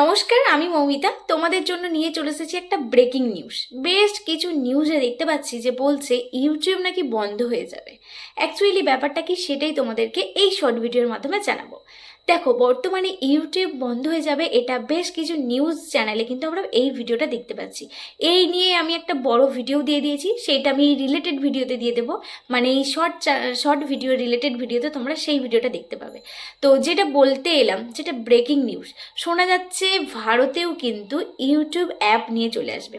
নমস্কার, আমি মৌমিতা। তোমাদের জন্য নিয়ে চলে এসেছি একটা ব্রেকিং নিউজ। বেশ কিছু নিউজে দেখতে পাচ্ছি যে বলছে ইউটিউব নাকি বন্ধ হয়ে যাবে। অ্যাকচুয়ালি ব্যাপারটা কি সেটাই তোমাদেরকে এই শর্ট ভিডিওর মাধ্যমে জানাবো। দেখো, বর্তমানে ইউটিউব বন্ধ হয়ে যাবে এটা বেশ কিছু নিউজ চ্যানেলে কিন্তু আমরা এই ভিডিওটা দেখতে পাচ্ছি। এই নিয়ে আমি একটা বড় ভিডিও দিয়ে দিয়েছি, সেইটা আমি রিলেটেড ভিডিওতে দিয়ে দেবো। মানে এই শর্ট ভিডিও রিলেটেড ভিডিওতে তোমরা সেই ভিডিওটা দেখতে পাবে। তো যেটা বলতে এলাম, যেটা ব্রেকিং নিউজ, শোনা যাচ্ছে ভারতেও কিন্তু ইউটিউব অ্যাপ নিয়ে চলে আসবে।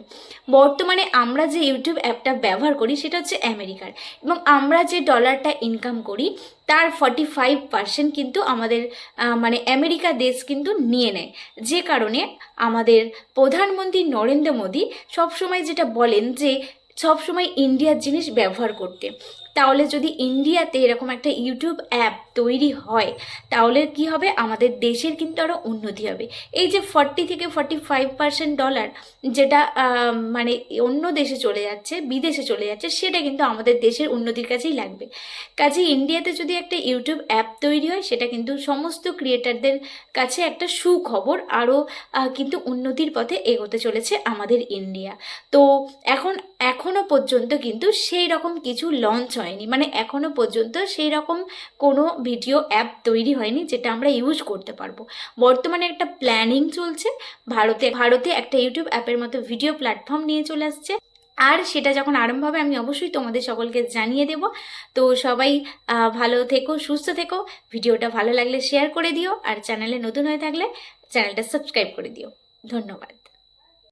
বর্তমানে আমরা যে ইউটিউব অ্যাপটা ব্যবহার করি সেটা হচ্ছে আমেরিকার, এবং আমরা যে ডলারটা ইনকাম করি তার 45% কিন্তু আমাদের মানে আমেরিকা দেশ কিন্তু নিয়ে নেয়। যে কারণে আমাদের প্রধানমন্ত্রী নরেন্দ্র মোদী সবসময় যেটা বলেন যে সবসময় ইন্ডিয়ার জিনিস ব্যবহার করতে। তাহলে যদি ইন্ডিয়াতে এরকম একটা ইউটিউব অ্যাপ তৈরি হয় তাহলে কি হবে, আমাদের দেশের কিন্তু আরও উন্নতি হবে। এই যে 40 থেকে 45% ডলার যেটা মানে অন্য দেশে চলে যাচ্ছে, বিদেশে চলে যাচ্ছে, সেটা কিন্তু আমাদের দেশের উন্নতির কাছেই লাগবে। কাজে ইন্ডিয়াতে যদি একটা ইউটিউব অ্যাপ তৈরি হয় সেটা কিন্তু সমস্ত ক্রিয়েটারদের কাছে একটা সুখবর, আরও কিন্তু উন্নতির পথে এগোতে চলেছে আমাদের ইন্ডিয়া। তো এখনো পর্যন্ত কিন্তু সেই রকম কিছু লঞ্চ হয়নি, মানে এখনো পর্যন্ত সেই রকম কোনো ভিডিও অ্যাপ তৈরি হয়নি যেটা আমরা ইউজ করতে পারবো। বর্তমানে একটা প্ল্যানিং চলছে, ভারতে একটা ইউটিউব অ্যাপের মতো ভিডিও প্ল্যাটফর্ম নিয়ে চলে আসছে। আর সেটা যখন আরম্ভ হবে আমি অবশ্যই তোমাদের সকলকে জানিয়ে দেব। তো সবাই ভালো থেকো, সুস্থ থেকো। ভিডিওটা ভালো লাগলে শেয়ার করে দিও, আর চ্যানেলে নতুন হয়ে থাকলে চ্যানেলটা সাবস্ক্রাইব করে দিও। ধন্যবাদ।